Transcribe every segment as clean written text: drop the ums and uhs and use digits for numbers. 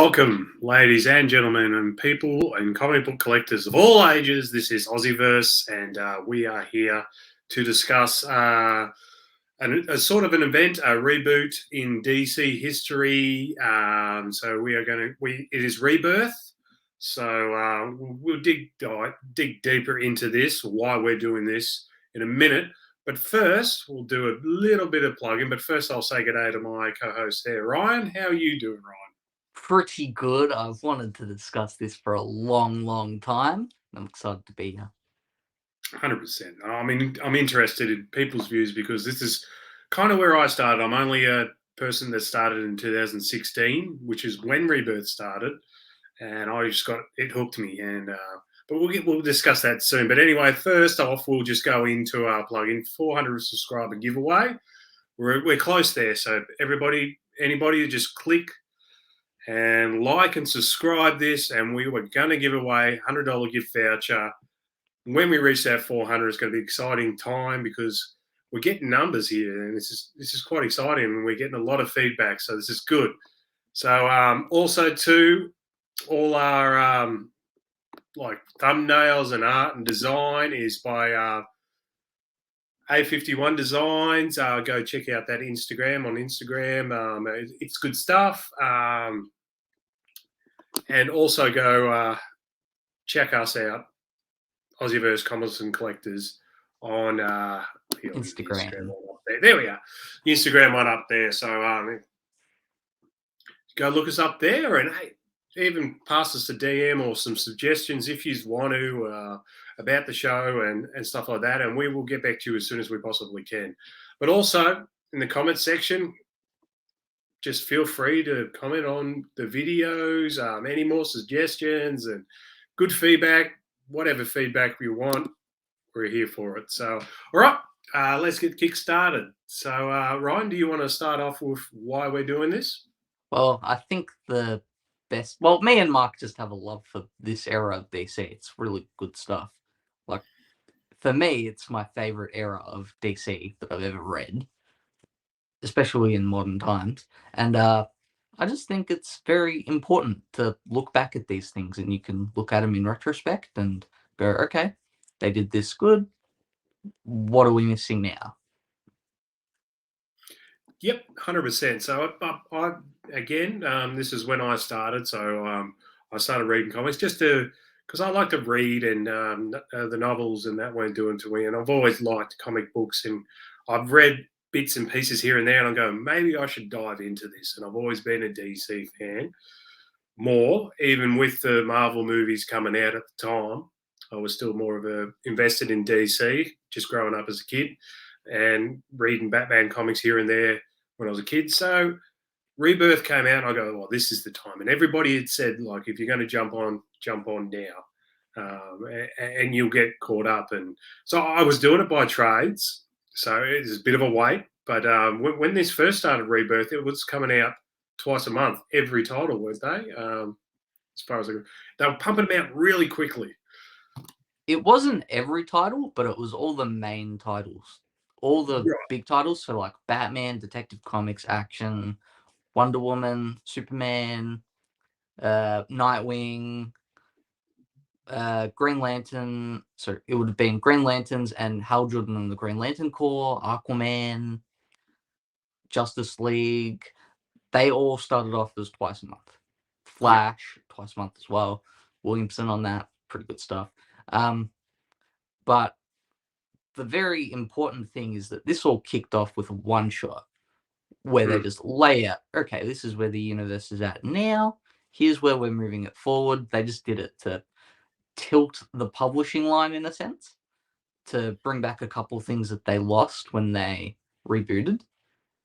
Welcome, ladies and gentlemen, and people and comic book collectors of all ages. This is AussieVerse, and we are here to discuss a sort of an event, a reboot in DC history. So we are going to. It is Rebirth. So we'll dig deeper into this, why we're doing this in a minute. But first, we'll do a little bit of plugging. But first, I'll say good day to my co-host here, Ryan. How are you doing, Ryan? Pretty good. I've wanted to discuss this for a long time. I'm excited to be here. 100%. I mean, I'm interested in people's views because this is kind of where I started. I'm only a person that started in 2016, which is when Rebirth started, and I just got it hooked me. And but we'll discuss that soon. But anyway, first off, we'll just go into our plugin 400 subscriber giveaway. We're close there, so anybody just click and like and subscribe this, and we were going to give away $100 gift voucher. When we reach that 400, it's going to be an exciting time because we're getting numbers here, and this is quite exciting, and we're getting a lot of feedback, so this is good. So also too, all our like thumbnails and art and design is by A51 Designs. Go check out that Instagram on Instagram. It's good stuff. And also go check us out, AussieVerse Comics and Collectors, on Instagram. There we are. Instagram one up there. So go look us up there, and hey, even pass us a DM or some suggestions if you want to about the show and stuff like that, and we will get back to you as soon as we possibly can. But also in the comment section, just feel free to comment on the videos, any more suggestions and good feedback, whatever feedback you want, we're here for it. So, all right, let's get kick-started. So, Ryan, do you want to start off with why we're doing this? Well, I think the best... Well, me and Mark just have a love for this era of DC. It's really good stuff. Like, for me, it's my favorite era of DC that I've ever read, especially in modern times. And I just think it's very important to look back at these things, and you can look at them in retrospect and go, okay, they did this good. What are we missing now? Yep, 100%. So I again, this is when I started. So I started reading comics just because I like to read, and the novels and that weren't doing to me. And I've always liked comic books, and I've read bits and pieces here and there, and I go, maybe I should dive into this. And I've always been a DC fan, more even with the Marvel movies coming out at the time. I was still more of a invested in DC, just growing up as a kid and reading Batman comics here and there when I was a kid. So Rebirth came out, and I go, well, this is the time. And everybody had said, like, if you're going to jump on now, and you'll get caught up. And so I was doing it by trades. So it's a bit of a wait. But when this first started, Rebirth, it was coming out twice a month, every title, weren't they? As far as they were pumping them out really quickly. It wasn't every title, but it was all the main titles. All the big titles, so like Batman, Detective Comics, Action, Wonder Woman, Superman, Nightwing, Green Lantern. So it would have been Green Lanterns and Hal Jordan and the Green Lantern Corps, Aquaman, Justice League. They all started off as twice a month. Flash, twice a month as well. Williamson on that, pretty good stuff. But the very important thing is that this all kicked off with one shot where they just lay out, okay, this is where the universe is at now. Here's where we're moving it forward. They just did it to tilt the publishing line, in a sense, to bring back a couple of things that they lost when they rebooted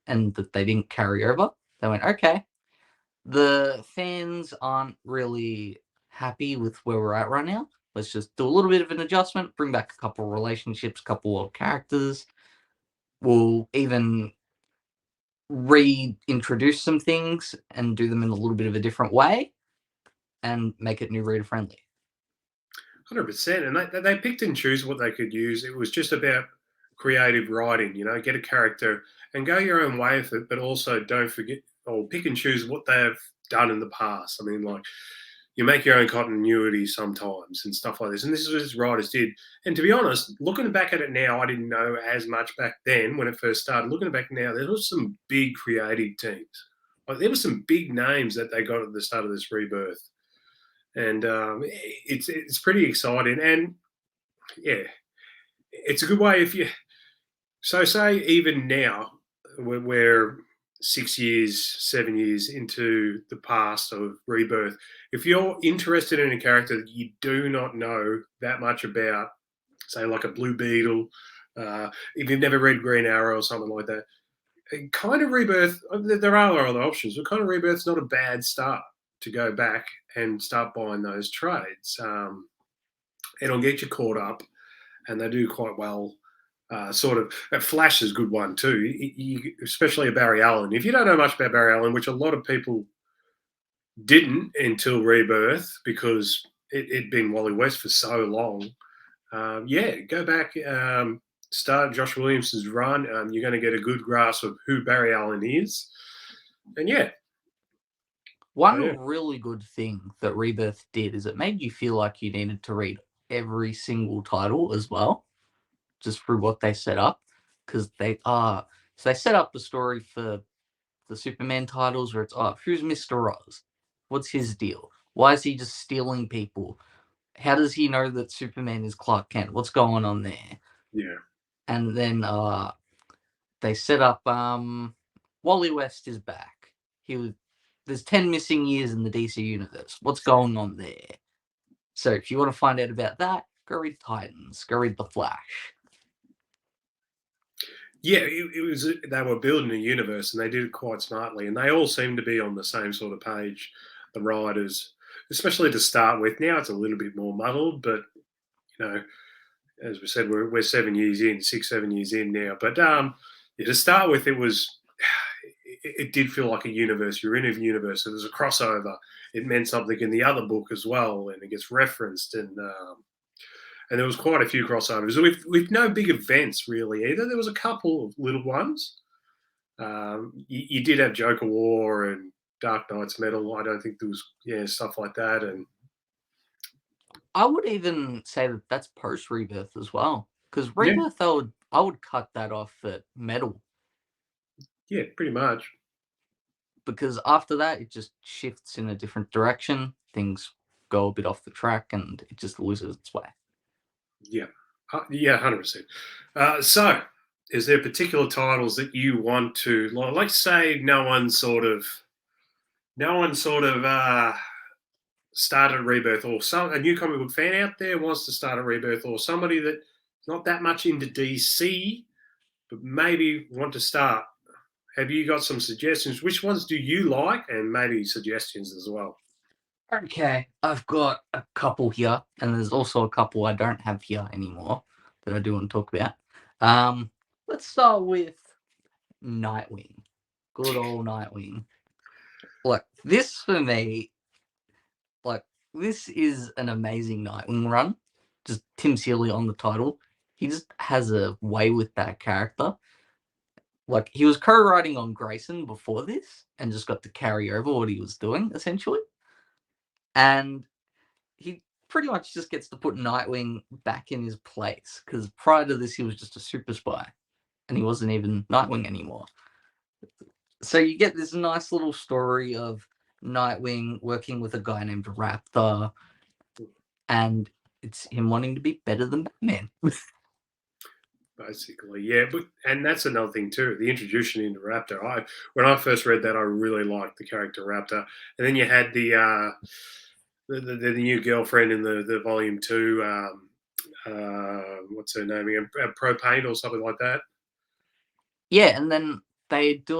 and that they didn't carry over. They went, okay, the fans aren't really happy with where we're at right now. Let's just do a little bit of an adjustment, bring back a couple of relationships, a couple of characters. We'll even reintroduce some things and do them in a little bit of a different way and make it new reader friendly. 100%. And they picked and choose what they could use. It was just about creative writing, get a character and go your own way with it, but also don't forget or pick and choose what they've done in the past. I mean, like, you make your own continuity sometimes and stuff like this. And this is what his writers did. And to be honest, looking back at it now, I didn't know as much back then when it first started. Looking back now, there was some big creative teams. Like, there were some big names that they got at the start of this rebirth. And it's pretty exciting. And yeah, it's a good way if you. So say even now, we're 6 years, 7 years into the past of Rebirth. If you're interested in a character that you do not know that much about, say like a Blue Beetle, if you've never read Green Arrow or something like that, kind of Rebirth. There are other options, but kind of Rebirth's not a bad start to go back and start buying those trades. It'll get you caught up, and they do quite well. Sort of, Flash is a good one too, especially a Barry Allen. If you don't know much about Barry Allen, which a lot of people didn't until Rebirth because it'd been Wally West for so long, yeah, go back, start Josh Williamson's run. You're going to get a good grasp of who Barry Allen is, and yeah. One really good thing that Rebirth did is it made you feel like you needed to read every single title as well, just through what they set up, because they set up the story for the Superman titles where it's who's Mr. Oz? What's his deal? Why is he just stealing people? How does he know that Superman is Clark Kent? What's going on there? Yeah. And then they set up Wally West is back. There's 10 missing years in the DC universe. What's going on there? So if you want to find out about that, go read Titans. Go read The Flash. Yeah, it was. They were building a universe, and they did it quite smartly. And they all seem to be on the same sort of page. The writers, especially to start with. Now it's a little bit more muddled, but you know, as we said, we're 7 years in, 7 years in now. But yeah, to start with, it did feel like a universe. You're in a universe, so there's a crossover. It meant something in the other book as well, and it gets referenced. And there was quite a few crossovers with no big events really either. There was a couple of little ones. You did have Joker War and Dark Knight's Metal. I don't think there was stuff like that. And I would even say that that's post Rebirth as well, because Rebirth I would cut that off at Metal. Yeah, pretty much. Because after that, it just shifts in a different direction. Things go a bit off the track, and it just loses its way. Yeah, 100%. So, is there particular titles that you want to, like, say, no one sort of started Rebirth, or a new comic book fan out there wants to start a Rebirth, or somebody that's not that much into DC, but maybe want to start? Have you got some suggestions? Which ones do you like, and maybe suggestions as well? Okay, I've got a couple here, and there's also a couple I don't have here anymore that I do want to talk about. Let's start with Nightwing. Good old Nightwing. Look, this for me, this is an amazing Nightwing run. Just Tim Seeley on the title. He just has a way with that character. Like, he was co-writing on Grayson before this and just got to carry over what he was doing, essentially. And he pretty much just gets to put Nightwing back in his place, because prior to this, he was just a super spy, and he wasn't even Nightwing anymore. So you get this nice little story of Nightwing working with a guy named Raptor, and it's him wanting to be better than Batman. Basically, yeah, and that's another thing too. The introduction into Raptor. When I first read that, I really liked the character Raptor, and then you had the new girlfriend in the volume 2. What's her name again? Propane or something like that. Yeah, and then they do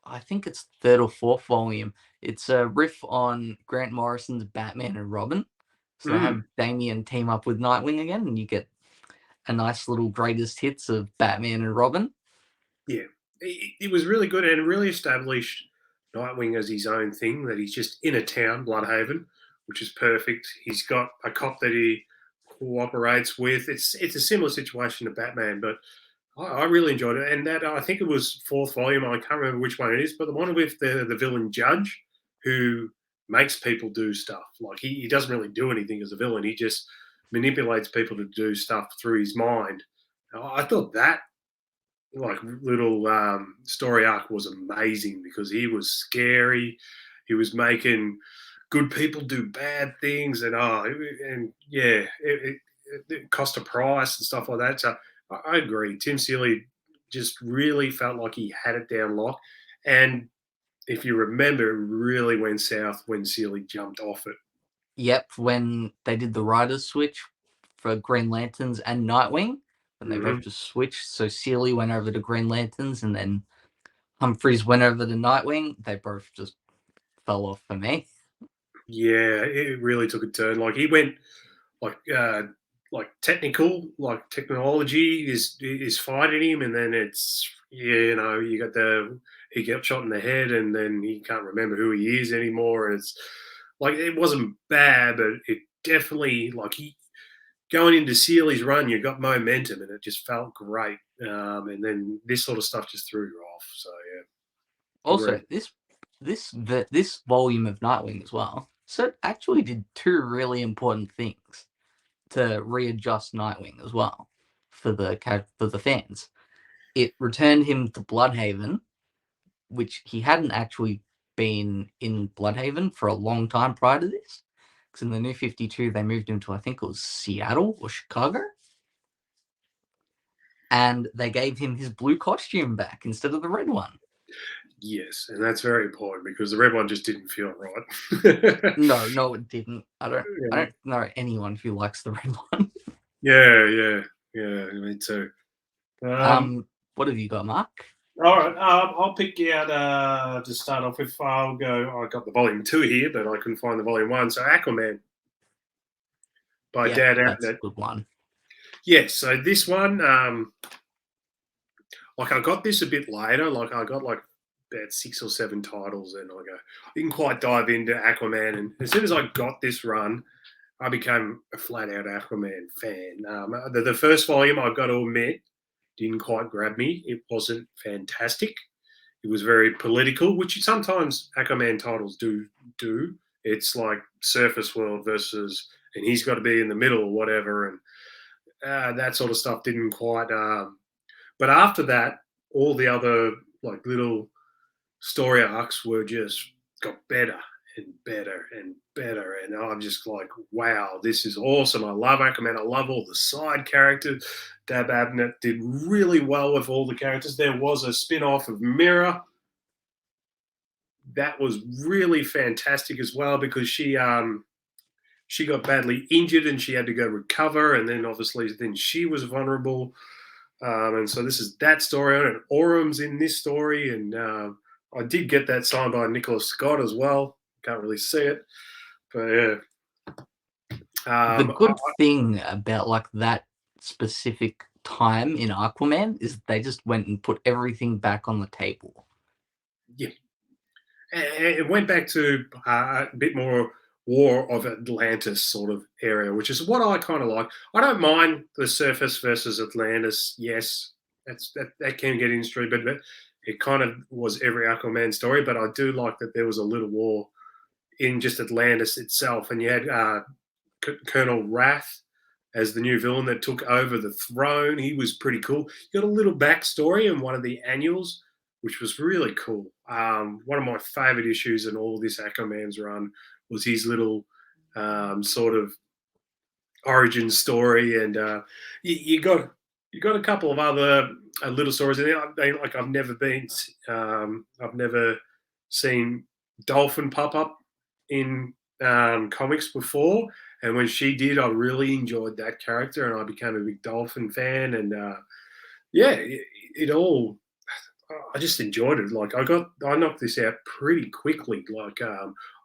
I think it's third or fourth volume. It's a riff on Grant Morrison's Batman and Robin. So they have Damian team up with Nightwing again, and you get a nice little greatest hits of Batman and Robin. Yeah, it was really good, and really established Nightwing as his own thing, that he's just in a town, Bloodhaven, which is perfect. He's got a cop that he cooperates with. It's a similar situation to Batman, but I really enjoyed it. And that, I think it was fourth volume. I can't remember which one it is, but the one with the villain judge, who makes people do stuff. Like he doesn't really do anything as a villain. He just manipulates people to do stuff through his mind. I thought that like little story arc was amazing because he was scary. He was making good people do bad things, and it cost a price and stuff like that. So I agree. Tim Seeley just really felt like he had it down lock, and if you remember, it really went south when Seeley jumped off it. Yep, when they did the writers switch for Green Lanterns and Nightwing, when they both just switched. So Seeley went over to Green Lanterns, and then Humphreys went over to Nightwing. They both just fell off for me. Yeah, it really took a turn. Like he went like technical, like technology is fighting him, and then it's you got he got shot in the head, and then he can't remember who he is anymore. And it's like it wasn't bad, but it definitely like he going into Seeley's run, you got momentum, and it just felt great. And then this sort of stuff just threw you off. So yeah. Also, Agreed. this volume of Nightwing as well. So it actually did two really important things to readjust Nightwing as well for the fans. It returned him to Bloodhaven, which he hadn't actually been in Bloodhaven for a long time prior to this. Because in the New 52, they moved him to, I think it was Seattle or Chicago. And they gave him his blue costume back instead of the red one. Yes, and that's very important because the red one just didn't feel right. No, it didn't. I don't know anyone who likes the red one. Yeah, me too. What have you got, Mark? All right, I'll pick out to start off with. I'll go. I got the volume 2 here, but I couldn't find the volume 1. So Aquaman by Dan That's a Abnett. good one. Yes, so this one, like I got this a bit later. Like I got like about 6 or 7 titles, and I didn't quite dive into Aquaman. And as soon as I got this run, I became a flat out Aquaman fan. The first volume, I've got to admit, didn't quite grab me. It wasn't fantastic. It was very political, which sometimes Aquaman titles do. It's like surface world versus, and he's got to be in the middle or whatever, and that sort of stuff didn't quite. But after that, all the other like little story arcs were just got better and better and better. And I'm just like, wow, this is awesome. I love Aquaman. I love all the side characters. Dab Abnett did really well with all the characters. There was a spin off of Mirror. That was really fantastic as well because she got badly injured and she had to go recover. And then obviously then she was vulnerable. And so this is that story on it. Orum's in this story. And I did get that signed by Nicholas Scott as well. Can't really see it, but yeah. The good thing about like that specific time in Aquaman is they just went and put everything back on the table. Yeah, it went back to a bit more War of Atlantis sort of area, which is what I kind of like. I don't mind the surface versus Atlantis. Yes, that can get interesting, but it kind of was every Aquaman story. But I do like that there was a little war in just Atlantis itself, and you had Colonel Wrath as the new villain that took over the throne. He was pretty cool. You got a little backstory in one of the annuals, which was really cool. One of my favorite issues in all this Aquaman's run was his little sort of origin story, and you got a couple of other little stories in there. Like I've never seen Dolphin pop up in comics before, and when she did, I really enjoyed that character, and I became a big Dolphin fan. And it all. I just enjoyed it. Like I knocked this out pretty quickly. Like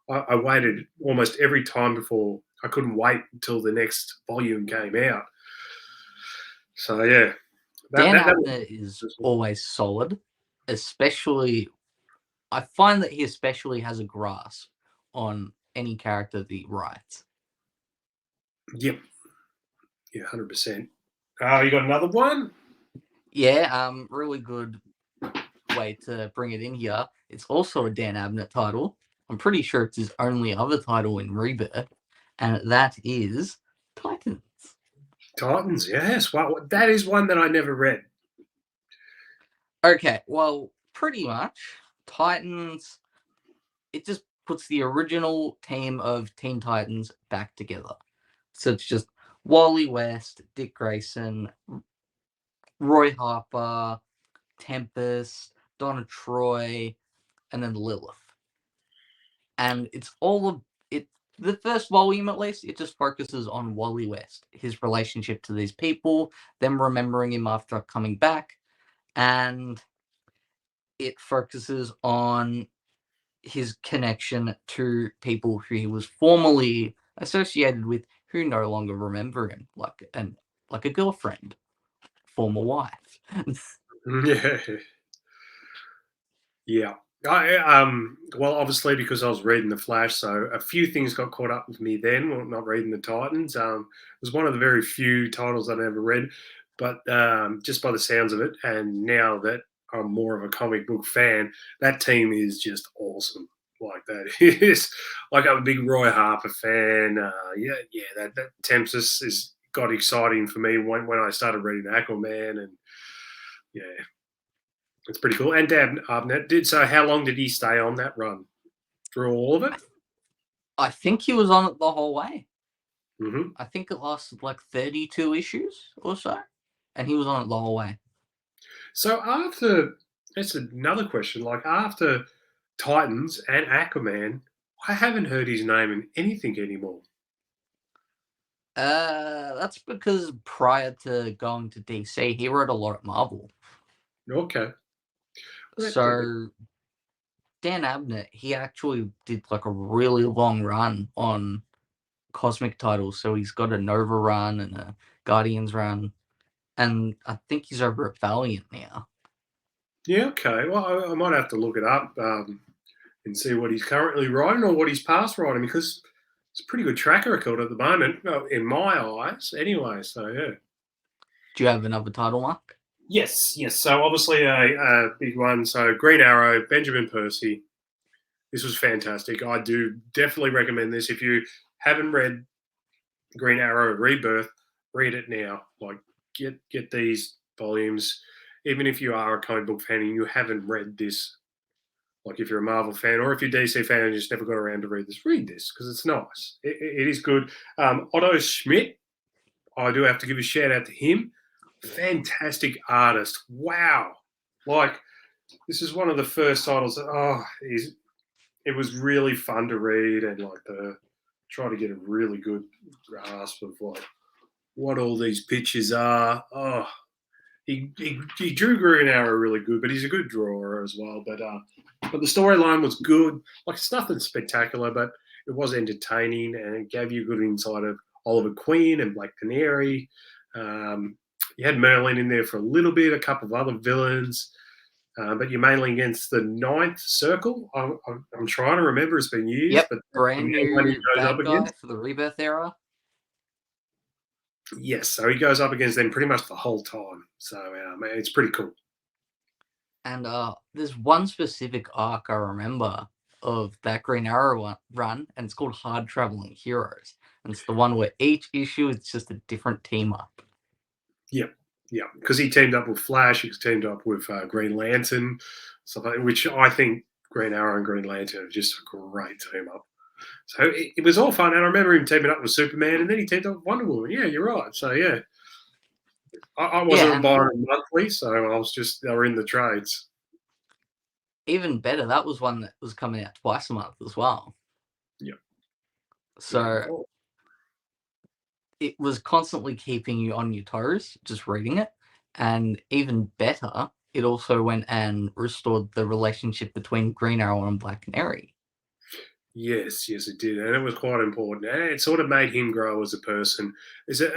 I waited almost every time before. I couldn't wait until the next volume came out. So yeah, Dan Abnett is always solid, especially. I find that he especially has a grasp on any character that he writes. Yep. Yeah, 100%. You got another one? Yeah, really good way to bring it in here. It's also a Dan Abnett title. I'm pretty sure it's his only other title in Rebirth, and that is Titans. Titans, yes. Well, that is one that I never read. Okay, well, pretty much Titans. It just puts the original team of Teen Titans back together. So it's just Wally West, Dick Grayson, Roy Harper, Tempest, Donna Troy, and then Lilith. And it's all of it. The first volume, at least, it just focuses on Wally West, his relationship to these people, them remembering him after coming back, and it focuses on his connection to people who he was formerly associated with who no longer remember him, like a girlfriend, former wife. Yeah. Yeah. Well, obviously because I was reading The Flash, so a few things got caught up with me then. Well, not reading the Titans. It was one of the very few titles I never read, but just by the sounds of it, and now that I'm more of a comic book fan, that team is just awesome. Like that is like I'm a big Roy Harper fan. Yeah, that Tempest is got exciting for me when I started reading Aquaman, and yeah, it's pretty cool. And Dan Abnett did. So how long did he stay on that run? Through all of it? I think he was on it the whole way. Mm-hmm. I think it lasted like 32 issues or so, and he was on it the whole way. So after, that's another question. Like after Titans and Aquaman, I haven't heard his name in anything anymore. That's because prior to going to DC, he wrote a lot at Marvel. Okay. So Dan Abnett, he actually did like a really long run on cosmic titles. So he's got a Nova run and a Guardians run, and I think he's over at Valiant now. Yeah, okay. Well, I might have to look it up and see what he's currently writing or what he's past writing, because it's a pretty good track record at the moment, in my eyes, anyway. So, yeah. Do you have another title, Mark? Yes, yes. So obviously a big one. So Green Arrow, Benjamin Percy. This was fantastic. I do definitely recommend this. If you haven't read Green Arrow Rebirth, read it now. Like get these volumes. Even if you are a comic book fan and you haven't read this, like if you're a Marvel fan or if you're a DC fan and just never got around to read this because it's nice. It is good. Otto Schmidt, I do have to give a shout out to him. Fantastic artist. Wow. Like, this is one of the first titles that, it was really fun to read and like try to get a really good grasp of like what all these pictures are. He drew Green Arrow really good, but he's a good drawer as well. But the storyline was good. Like, it's nothing spectacular, but it was entertaining and it gave you a good insight of Oliver Queen and Black Canary. You had Merlin in there for a little bit, a couple of other villains, but you're mainly against the Ninth Circle. I'm trying to remember; it's been years. Yep, but brand new bad guy against. for the Rebirth era. Yes, so he goes up against them pretty much the whole time. So it's pretty cool. And there's one specific arc I remember of that Green Arrow run, and it's called Hard Traveling Heroes. And it's the one where each issue is just a different team up. Yep, yeah, because he teamed up with Flash, he's teamed up with Green Lantern, stuff like that, which I think Green Arrow and Green Lantern are just a great team up. So it was all fun, and I remember him teaming up with Superman, and then he teamed up with Wonder Woman. Yeah, you're right. So yeah, I wasn't buying monthly, so they were in the trades. Even better, that was one that was coming out twice a month as well. Yeah. So it was constantly keeping you on your toes, just reading it. And even better, it also went and restored the relationship between Green Arrow and Black Canary. Yes, it did, and it was quite important. And it sort of made him grow as a person. Is it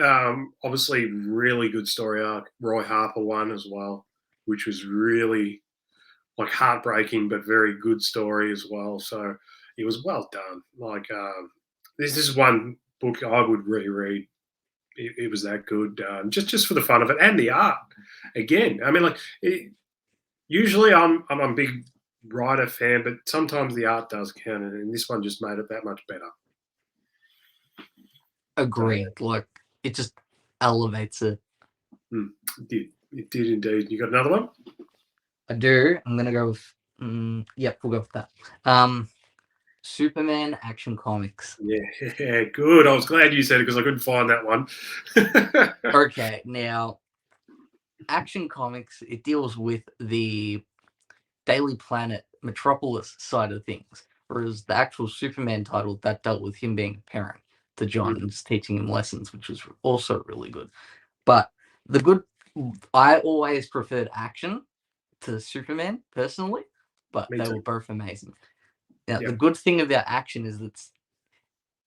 obviously really good story arc? Roy Harper one as well, which was really like heartbreaking, but very good story as well. So it was well done. Like this is one book I would reread. It was that good, just for the fun of it and the art. Again, I mean, like usually I'm a big writer fan, but sometimes the art does count, and this one just made it that much better. Agreed. Like, it just elevates it. It did indeed. You got another one? I do. I'm gonna go with. Yep, we'll go with that. Superman Action Comics. Yeah, good. I was glad you said it because I couldn't find that one. Okay, now Action Comics, it deals with the Daily Planet Metropolis side of things, whereas the actual Superman title that dealt with him being a parent to John and just teaching him lessons, which was also really good. But I always preferred Action to Superman personally, but Me they too. were both amazing. Now, Yep. the good thing about Action is that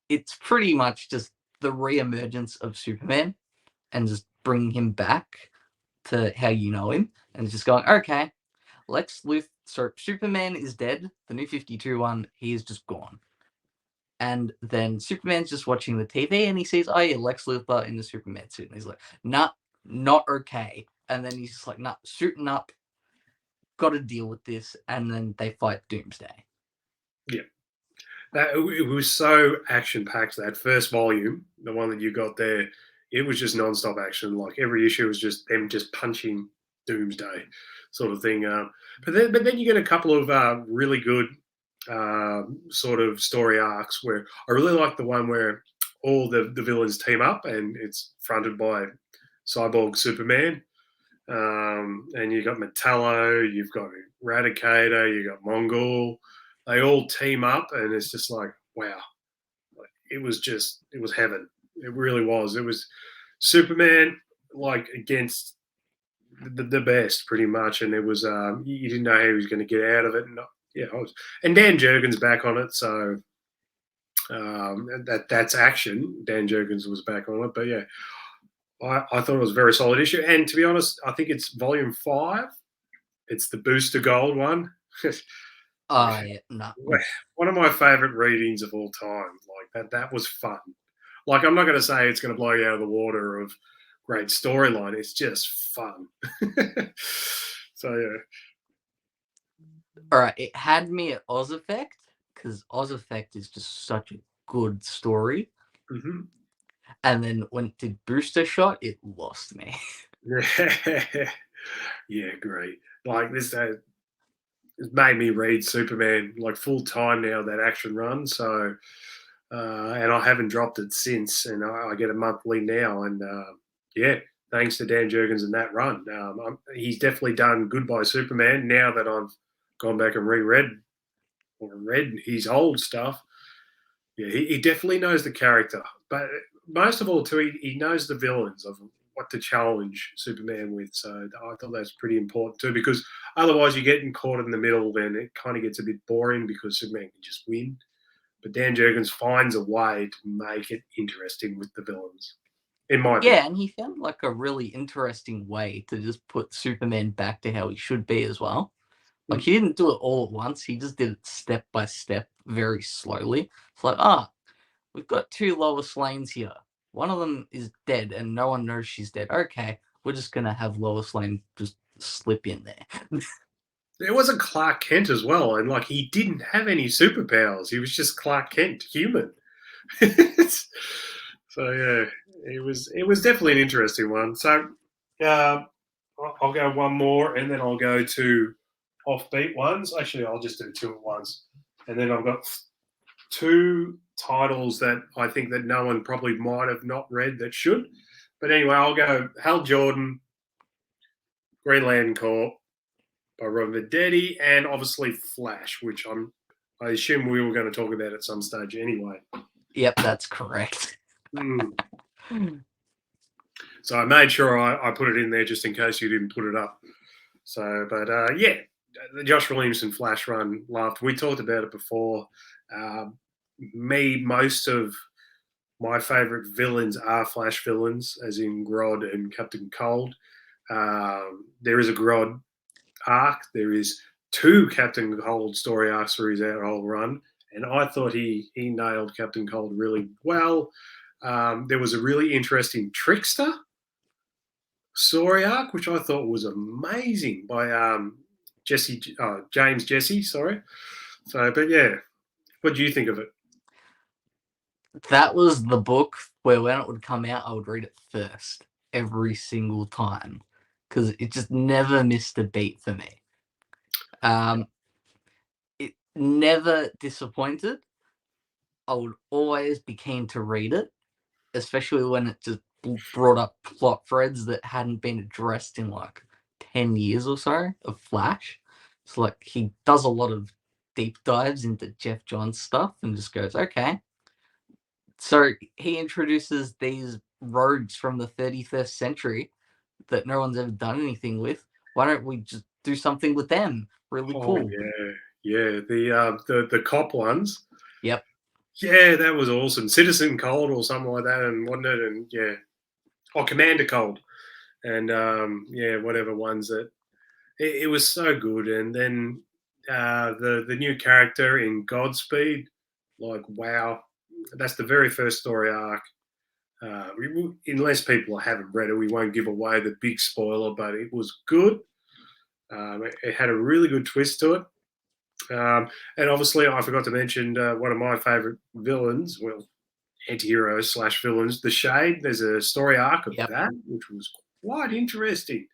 it's pretty much just the re-emergence of Superman and just bringing him back to how you know him, and just going, okay, Lex Luthor, so Superman is dead. The New 52 one, he is just gone. And then Superman's just watching the TV and he sees, oh yeah, Lex Luthor in the Superman suit. And he's like, nah, not okay. And then he's just like, nah, suiting up, got to deal with this. And then they fight Doomsday. Yeah. It was so action packed. That first volume, the one that you got there, it was just non-stop action. Like every issue was just them just punching Doomsday, sort of thing. But then you get a couple of really good sort of story arcs where I really like the one where all the villains team up and it's fronted by Cyborg Superman. And you got Metallo, you've got Eradicator, you got Mongol. They all team up, and it's just like, wow. It was heaven. It really was. It was Superman like against the best, pretty much, and it was you didn't know how he was going to get out of it. And yeah, and Dan Jurgens back on it, so that's action. Dan Jurgens was back on it, but yeah, I thought it was a very solid issue. And to be honest, I think it's volume 5. It's the Booster Gold one. Yeah, no. One of my favorite readings of all time. Like that was fun. Like I'm not going to say it's going to blow you out of the water of great storyline. It's just fun. So yeah. All right, it had me at Oz Effect because Oz Effect is just such a good story. Mm-hmm. And then when it did Booster Shot, it lost me. Yeah, great. Like this, it's made me read Superman like full time now. That action run, so and I haven't dropped it since, and I get a monthly now, and yeah, thanks to Dan Jurgens and that run, he's definitely done Goodbye Superman. Now that I've gone back and reread or read his old stuff, yeah, he definitely knows the character, but most of all, too, he knows the villains of what to challenge Superman with. So I thought that's pretty important too, because otherwise you're getting caught in the middle, then it kind of gets a bit boring because Superman can just win. But Dan Jurgens finds a way to make it interesting with the villains, in my opinion. Yeah, and he found like a really interesting way to just put Superman back to how he should be as well. Like he didn't do it all at once. He just did it step by step, very slowly. It's like, we've got 2 Lois Lanes here. One of them is dead and no one knows she's dead. Okay, we're just going to have Lois Lane just slip in there. There was a Clark Kent as well, and like he didn't have any superpowers. He was just Clark Kent, human. So yeah, it was definitely an interesting one. So I'll go one more, and then I'll go to offbeat ones. Actually, I'll just do 2 at once, and then I've got 2 titles that I think that no one probably might have not read that should. But anyway, I'll go Hal Jordan, Green Lantern Corps by Robin Venditti, and obviously Flash, which I assume we were going to talk about at some stage anyway. Yep, that's correct. So I made sure I put it in there just in case you didn't put it up. So, but yeah, the Josh Williamson Flash run, loved. We talked about it before. Most of my favourite villains are Flash villains, as in Grodd and Captain Cold. There is a Grodd arc. There is 2 Captain Cold story arcs for his whole run, and I thought he nailed Captain Cold really well. There was a really interesting Trickster story arc, which I thought was amazing by James Jesse, sorry. So, but yeah, what do you think of it? That was the book where when it would come out, I would read it first every single time because it just never missed a beat for me. It never disappointed. I would always be keen to read it, especially when it just brought up plot threads that hadn't been addressed in like 10 years or so of Flash. So like he does a lot of deep dives into Jeff Johns stuff and just goes, okay. So he introduces these rogues from the 31st century that no one's ever done anything with. Why don't we just do something with them? Really Oh cool. yeah, yeah. The cop ones. Yep. Yeah, that was awesome. Citizen Cold or something like that, and wasn't it? And yeah, Commander Cold, and yeah, whatever ones that. It was so good, and then the new character in Godspeed, like wow, that's the very first story arc. Unless people haven't read it, we won't give away the big spoiler, but it was good. It had a really good twist to it. And obviously, I forgot to mention one of my favorite villains, well, anti-heroes slash villains, the Shade. There's a story arc of Yep. that, which was quite interesting.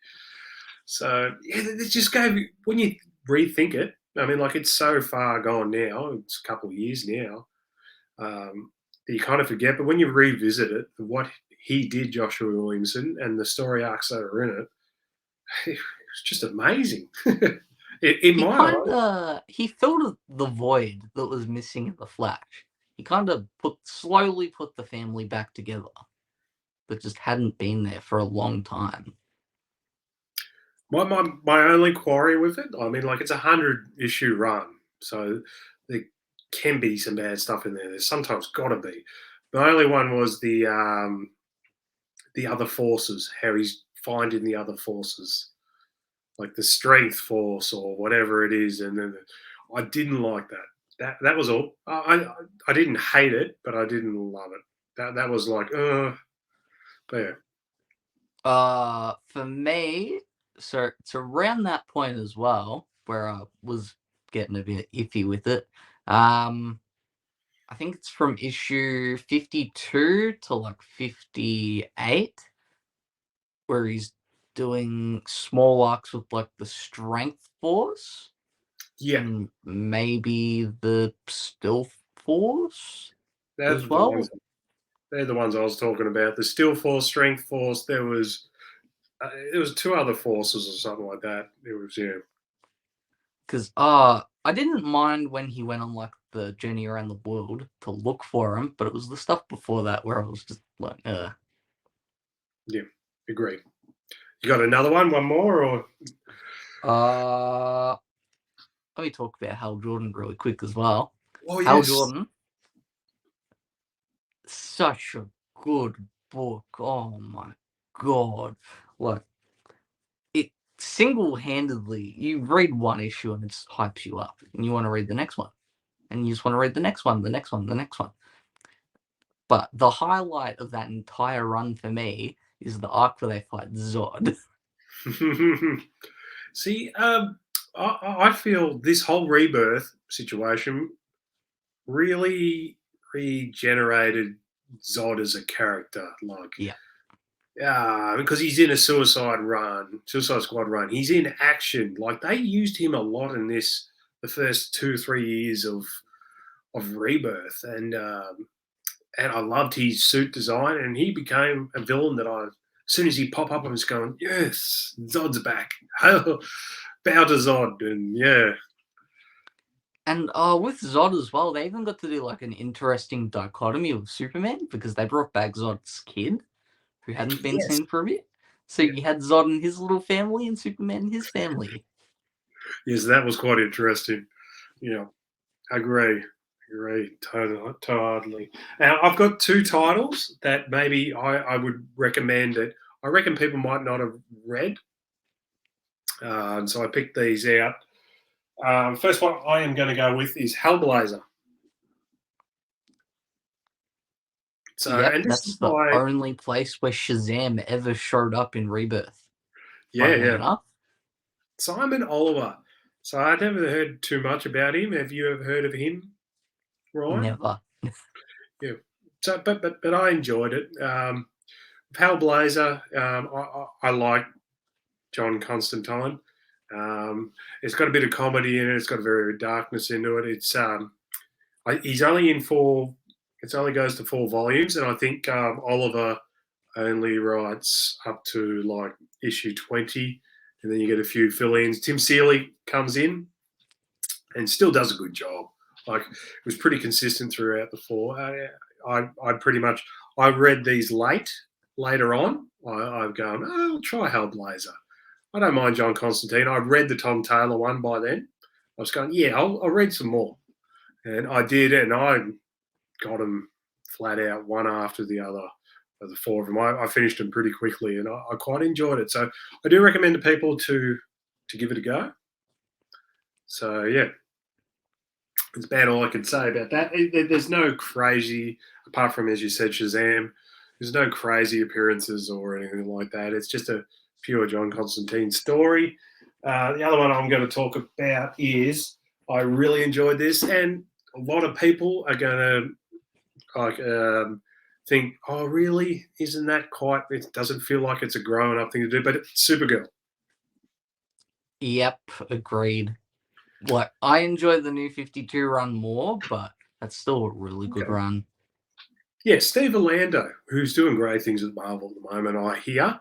So yeah, it just gave when you rethink it. I mean, like it's so far gone now. It's a couple of years now. That you kind of forget, but when you revisit it, what he did, Joshua Williamson, and the story arcs that are in it, it was just amazing. In He my kind eyes. of he filled the void that was missing in the Flash. He kind of slowly put the family back together that just hadn't been there for a long time. My only quarry with it, I mean, like it's a 100 issue run, so there can be some bad stuff in there. There's sometimes got to be. The only one was the other forces, how he's finding the other forces, like the strength force or whatever it is, and then I didn't like that. That was all. I didn't hate it, but I didn't love it. That was like, yeah. For me, so it's around that point as well where I was getting a bit iffy with it. I think it's from issue 52 to like 58 where he's doing small arcs with like the strength force Yeah, and maybe the still force that's as the ones. well. They're the ones I was talking about. The Steel Force, Strength Force. There was two other forces or something like that. It was yeah. Because I didn't mind when he went on like the journey around the world to look for him, but it was the stuff before that where I was just like, Yeah, agree. You got another one? One more or? uh let me talk about Hal Jordan really quick as well. Oh Hal yes. Jordan, such a good book. Oh my god. Like it single-handedly, you read one issue and it just hypes you up. And you want to read the next one. And you just want to read the next one, the next one, the next one. But the highlight of that entire run for me is the arc where they fight Zod. See, I feel this whole rebirth situation really regenerated Zod as a character. Like, Yeah. because he's in a Suicide Squad run. He's in action. Like they used him a lot in this, the first 2 3 years of Rebirth, and I loved his suit design, and he became a villain that as soon as he pop up, I was going, yes, Zod's back. Bow to Zod, and yeah, And with Zod as well, they even got to do like an interesting dichotomy with Superman because they brought back Zod's kid who hadn't been yes, seen for a bit. So yeah. you had Zod and his little family and Superman and his family. Yes, that was quite interesting. Yeah, agree. Agree, totally. Now, I've got two titles that maybe I would recommend that I reckon people might not have read. So I picked these out. First one I am going to go with is Hellblazer. So, Yep, and this is that's the by, only place where Shazam ever showed up in Rebirth, yeah, funnily yeah, enough. Simon Oliver. So I never heard too much about him. Have you ever heard of him, Ryan? Never. Yeah. So, but I enjoyed it. Hellblazer, I like John Constantine. It's got a bit of comedy in it. It's got a very darkness into it. He's only in four. It only goes to 4 volumes, and I think Oliver only writes up to like issue 20, and then you get a few fill-ins. Tim Seeley comes in and still does a good job. Like it was pretty consistent throughout the 4. I pretty much I read these later on. I've gone, oh, I'll try Hellblazer. I don't mind John Constantine. I read the Tom Taylor one by then. I was going, yeah, I'll read some more. And I did, and I got them flat out one after the other of the 4 of them. I finished them pretty quickly, and I quite enjoyed it. So I do recommend to people to give it a go. So yeah, it's about all I can say about that. There's no crazy, apart from, as you said, Shazam. There's no crazy appearances or anything like that. It's just a pure John Constantine story. The other one I'm going to talk about is I really enjoyed this, and a lot of people are going to think, oh, really? Isn't that quite? It doesn't feel like it's a grown-up thing to do, but it's Supergirl. Yep, agreed. Like, I enjoy the New 52 run more, but that's still a really good run. Yeah, Steve Orlando, who's doing great things at Marvel at the moment, I hear.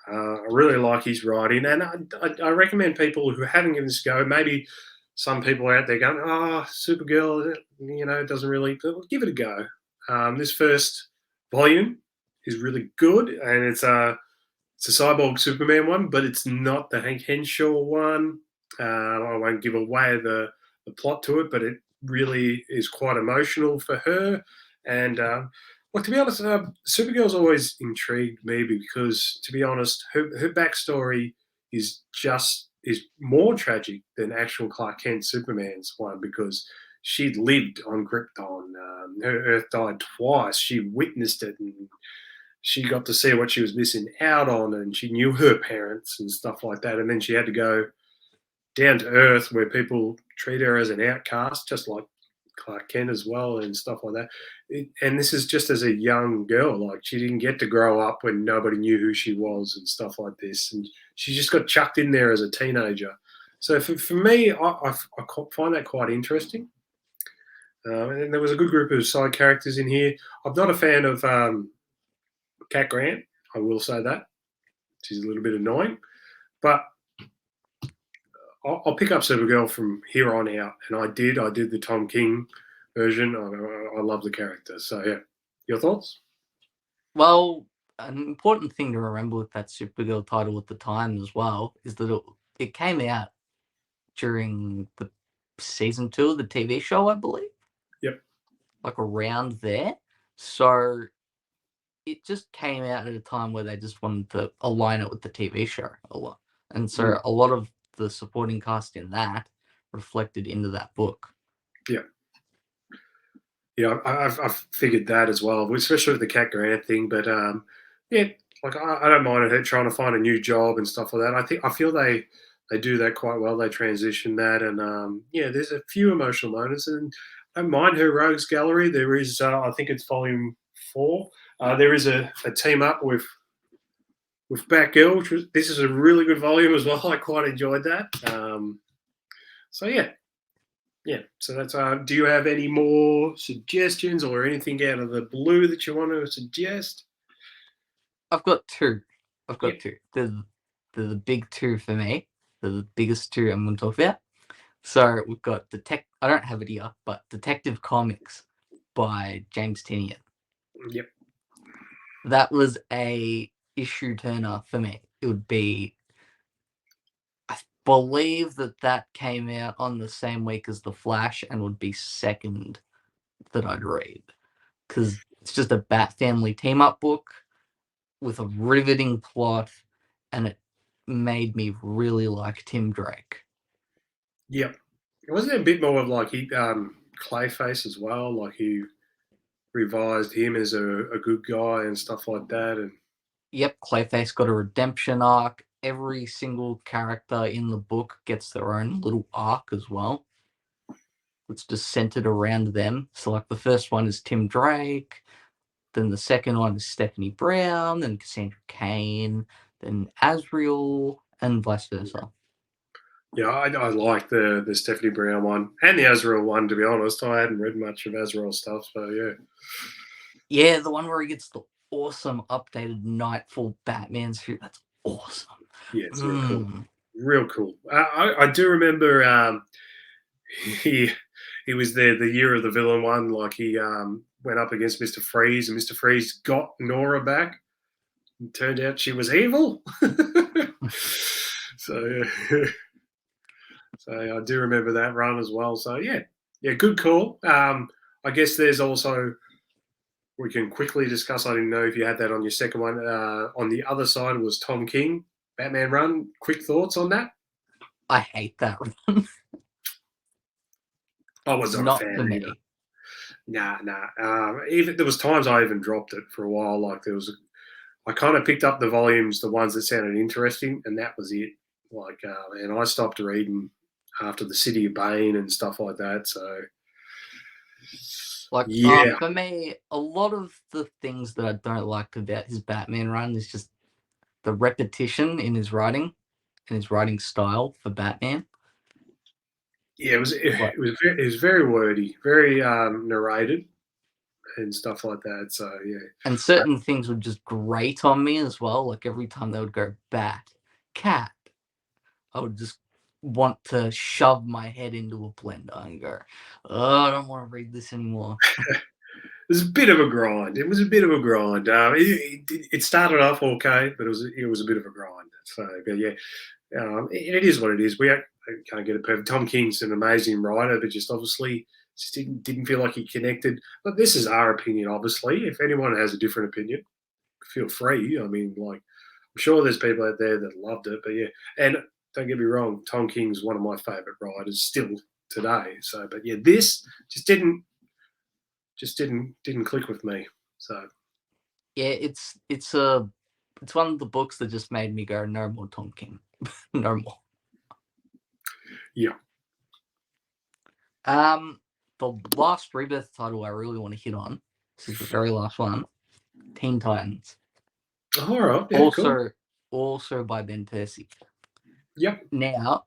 I really like his writing, and I recommend people who haven't given this a go. Maybe some people out there going, "Oh, Supergirl, doesn't really." Give it a go. This first volume is really good, and it's a Cyborg Superman one, but it's not the Hank Henshaw one. I won't give away the plot to it, but it really is quite emotional for her. And well, to be honest, Supergirl's always intrigued me because, to be honest, her backstory is more tragic than actual Clark Kent Superman's one because she'd lived on Krypton. Her Earth died twice. She witnessed it, and she got to see what she was missing out on, and she knew her parents and stuff like that. And then she had to go down to Earth where people treat her as an outcast, just like Clark Kent as well, and stuff like that. And this is just as a young girl. Like, she didn't get to grow up when nobody knew who she was and stuff like this. And she just got chucked in there as a teenager. So for me, I find that quite interesting. And there was a good group of side characters in here. I'm not a fan of Cat Grant, I will say that. She's a little bit annoying. But I'll pick up Supergirl from here on out. And I did the Tom King version. I love the character. So, yeah. Your thoughts? Well, an important thing to remember with that Supergirl title at the time as well is that it came out during the season 2 of the TV show, I believe. Yep. Like around there. So it just came out at a time where they just wanted to align it with the TV show a lot. And so a lot of the supporting cast in that reflected into that book. Yeah. Yeah, I've figured that as well, especially with the Cat Grant thing. But yeah, like I don't mind her trying to find a new job and stuff like that. I feel they do that quite well. They transition that, and yeah, there's a few emotional moments, and I don't mind her Rogues Gallery. There is, I think it's volume 4. There is a team up with Batgirl. This is a really good volume as well. I quite enjoyed that. So yeah. Yeah, so that's. Do you have any more suggestions or anything out of the blue that you want to suggest? I've got 2. Yep. 2. They're the big 2 for me. They're the biggest 2 I'm going to talk about. So we've got I don't have it here, but Detective Comics by James Tynion. Yep. That was a issue turner for me. It would be, I believe that came out on the same week as The Flash and would be second that I'd read. Because it's just a Bat Family team-up book with a riveting plot, and it made me really like Tim Drake. Yep. Wasn't it a bit more of like Clayface as well? Like he revised him as a good guy and stuff like that. And yep, Clayface got a redemption arc. every single character in the book gets their own little arc as well. It's just centered around them. So, like, the first one is Tim Drake, then the second one is Stephanie Brown, then Cassandra Cain, then Azrael, and vice versa. Yeah, I like the Stephanie Brown one and the Azrael one, to be honest. I hadn't read much of Azrael stuff, so yeah. Yeah, the one where he gets the awesome updated Nightfall Batman suit. That's awesome. Yeah, it's real cool. Real cool. I do remember he was there the year of the villain one. Like, he went up against Mr. Freeze, and Mr. Freeze got Nora back. And turned out she was evil. So I do remember that run as well. So yeah, good call. I guess there's also, we can quickly discuss. I didn't know if you had that on your second one. On the other side was Tom King, Batman run. Quick thoughts on that? I hate that run. I was not a fan either. Nah. Even there was times I even dropped it for a while. Like, I kind of picked up the volumes, the ones that sounded interesting, and that was it. Like, and I stopped reading after the City of Bane and stuff like that. So, like, yeah, for me, a lot of the things that I don't like about his Batman run is just the repetition in his writing and his writing style for Batman. Yeah, it was very wordy, very narrated and stuff like that. So yeah, and certain things would just grate on me as well. Like, every time they would go bat, cat, I would just want to shove my head into a blender and go, "Oh, I don't want to read this anymore." It was a bit of a grind. It was a bit of a grind. It started off okay, but it was a bit of a grind. So, but yeah, it is what it is. I can't get it perfect. Tom King's an amazing writer, but just obviously just didn't feel like he connected. But this is our opinion, obviously. If anyone has a different opinion, feel free. I mean, like, I'm sure there's people out there that loved it, but yeah. And don't get me wrong, Tom King's one of my favourite writers still today. So, but yeah, this just didn't click with me. So yeah, it's one of the books that just made me go, no more Tom King. No more. Yeah. The last Rebirth title I really want to hit on, this is the very last one, Teen Titans. All right. Yeah, also by Ben Percy. Yep. Now,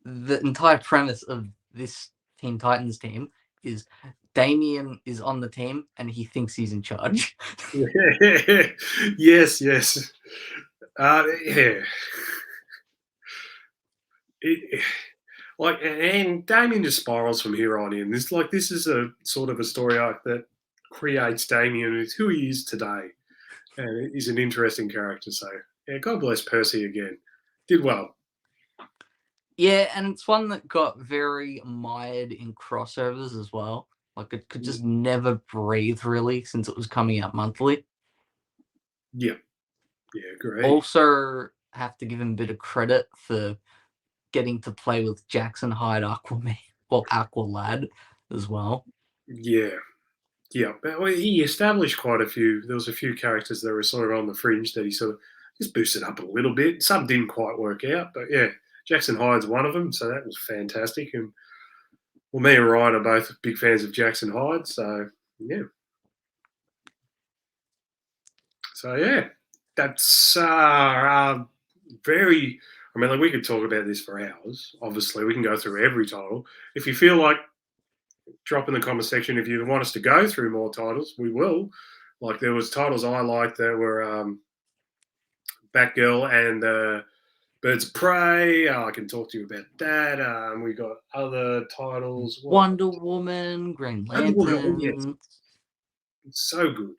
the entire premise of this Teen Titans team is Damian is on the team and he thinks he's in charge. Yes. Yeah. And Damien just spirals from here on in. This is a sort of a story arc that creates Damien as who he is today, and he's an interesting character. So yeah, God bless Percy again. Did well. Yeah, and it's one that got very mired in crossovers as well. Like, it could just never breathe, really, since it was coming out monthly. Yeah, great. Also, have to give him a bit of credit for getting to play with Jackson Hyde Aquaman, well, Aqualad as well. Yeah. But he established quite a few. There was a few characters that were sort of on the fringe that he sort of just boosted up a little bit. Some didn't quite work out, but yeah, Jackson Hyde's one of them, so that was fantastic. And well, me and Ryan are both big fans of Jackson Hyde, so yeah. So yeah, that's very. I mean, like, we could talk about this for hours. Obviously, we can go through every title. If you feel like, drop in the comment section if you want us to go through more titles, we will. Like, there was titles I liked that were Batgirl and Birds of Prey. I can talk to you about that. We got other titles. Wonder Woman, Green Lantern. Yes. It's so good.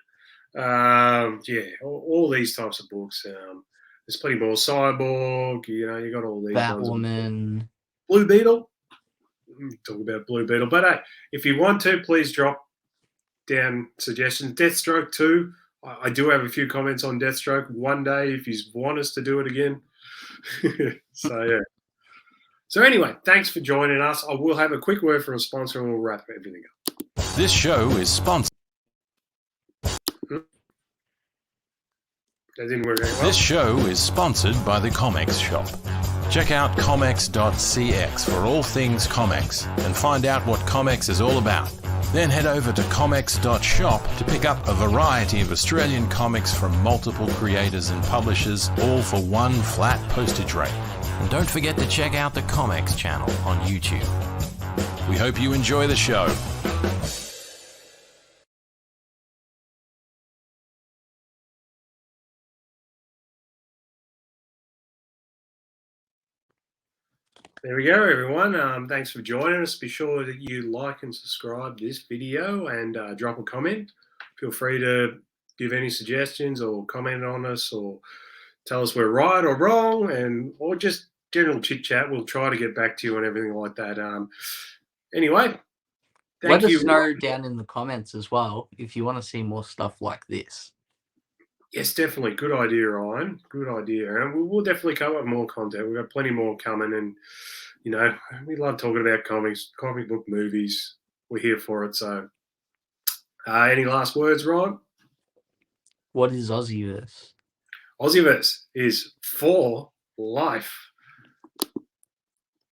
All these types of books. There's plenty more. Cyborg, you got all these. Batwoman. Blue Beetle. Talk about Blue Beetle. But hey, if you want to, please drop down suggestions. Deathstroke too. I do have a few comments on Deathstroke. One day, if you want us to do it again. So yeah. So anyway, thanks for joining us. I will have a quick word from a sponsor and we'll wrap everything up. This show is sponsored. That didn't work very well. This show is sponsored by the Comx shop. Check out comx.cx for all things Comx and find out what Comx is all about. Then head over to comx.shop to pick up a variety of Australian comics from multiple creators and publishers, all for one flat postage rate. And don't forget to check out the Comx channel on YouTube. We hope you enjoy the show. There we go, everyone. Thanks for joining us. Be sure that you like and subscribe to this video and drop a comment. Feel free to give any suggestions or comment on us or tell us we're right or wrong, or just general chit chat. We'll try to get back to you and everything like that. Anyway, let us know down in the comments as well if you want to see more stuff like this. Yes, definitely. Good idea, Ryan. Good idea. And we'll definitely come up with more content. We've got plenty more coming. And, you know, we love talking about comics, comic book movies. We're here for it. So, any last words, Ryan? What is AussieVerse? AussieVerse is for life.